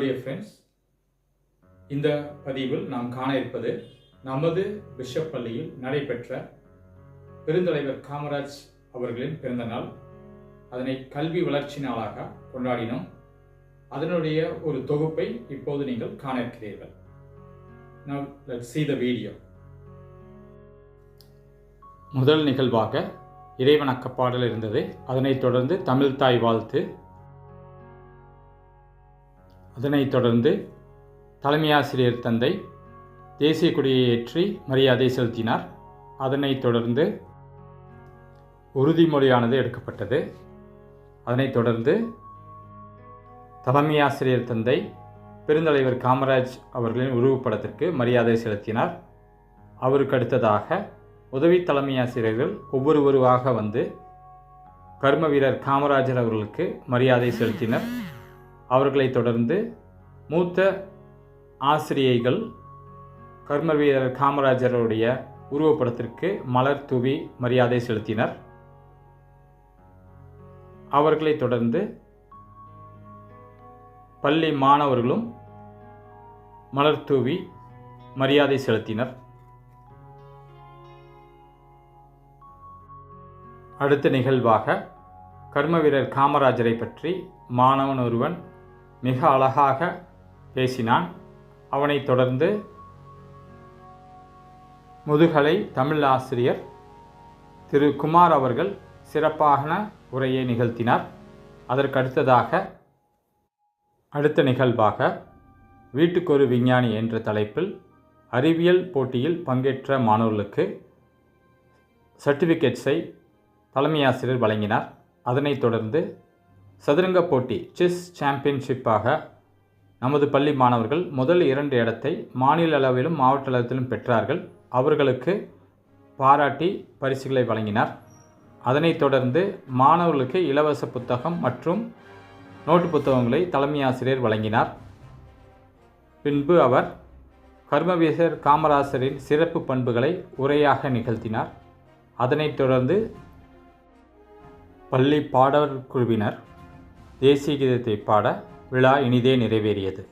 dear friends, இந்த பதிவில் நாம் காண இருப்பது நமது பிஷப் பள்ளியில் நடைபெற்ற பெருந்தலைவர் காமராஜ் அவர்களின் பிறந்த நாள். அதனை கல்வி வளர்ச்சி நாளாக கொண்டாடினோம். அதனுடைய ஒரு தொகுப்பை இப்போது நீங்கள் காண இருக்கிறீர்கள். Now let's see the video. முதல் நிகழ்வாக இறைவணக்க பாடல் இருந்தது. அதனைத் தொடர்ந்து தமிழ் தாய் வாழ்த்து. அதனைத் தொடர்ந்து தலைமையாசிரியர் தந்தை தேசிய கொடியை ஏற்றி மரியாதை செலுத்தினார். அதனைத் தொடர்ந்து உறுதிமொழியானது எடுக்கப்பட்டது. அதனைத் தொடர்ந்து தலைமையாசிரியர் தந்தை பெருந்தலைவர் காமராஜ் அவர்களின் உருவப்படத்திற்கு மரியாதை செலுத்தினார். அவருக்கு அடுத்ததாக உதவி தலைமையாசிரியர்கள் ஒவ்வொருவருவாக வந்து கர்ம வீரர் காமராஜர் அவர்களுக்கு மரியாதை செலுத்தினர். அவர்களை தொடர்ந்து மூத்த ஆசிரியைகள் கர்ம வீரர் காமராஜருடைய உருவப்படத்திற்கு மலர் தூவி மரியாதை செலுத்தினர். அவர்களை தொடர்ந்து பள்ளி மாணவர்களும் மலர் தூவி மரியாதை செலுத்தினர். அடுத்த நிகழ்வாக கர்ம வீரர் காமராஜரை பற்றி மாணவன் ஒருவன் மிக அழகாக பேசினான். அவனைத் தொடர்ந்து முதுகலை தமிழ் ஆசிரியர் திரு குமார் அவர்கள் சிறப்பான உரையை நிகழ்த்தினார். அதற்கு அடுத்த நிகழ்வாக வீட்டுக்கொரு விஞ்ஞானி என்ற தலைப்பில் அறிவியல் போட்டியில் பங்கேற்ற மாணவர்களுக்கு சர்டிஃபிகேட்ஸை தலைமையாசிரியர் வழங்கினார். அதனைத் தொடர்ந்து சதுரங்க போட்டி செஸ் சாம்பியன்ஷிப்பாக நமது பள்ளி மாணவர்கள் முதல் 2 இடத்தை மாநில அளவிலும் மாவட்ட அளவிலும் பெற்றார்கள். அவர்களுக்கு பாராட்டி பரிசுகளை வழங்கினார். அதனைத் தொடர்ந்து மாணவர்களுக்கு இலவச புத்தகம் மற்றும் நோட்டு புத்தகங்களை தலைமை ஆசிரியர் வழங்கினார். பின்பு அவர் கர்மவீரர் காமராஜரின் சிறப்பு பண்புகளை உரையாக நிகழ்த்தினார். அதனைத் தொடர்ந்து பள்ளி பாடகர் குழுவினர் தேசிய கீதத்தை பாட விழா இனிதே நிறைவேறியது.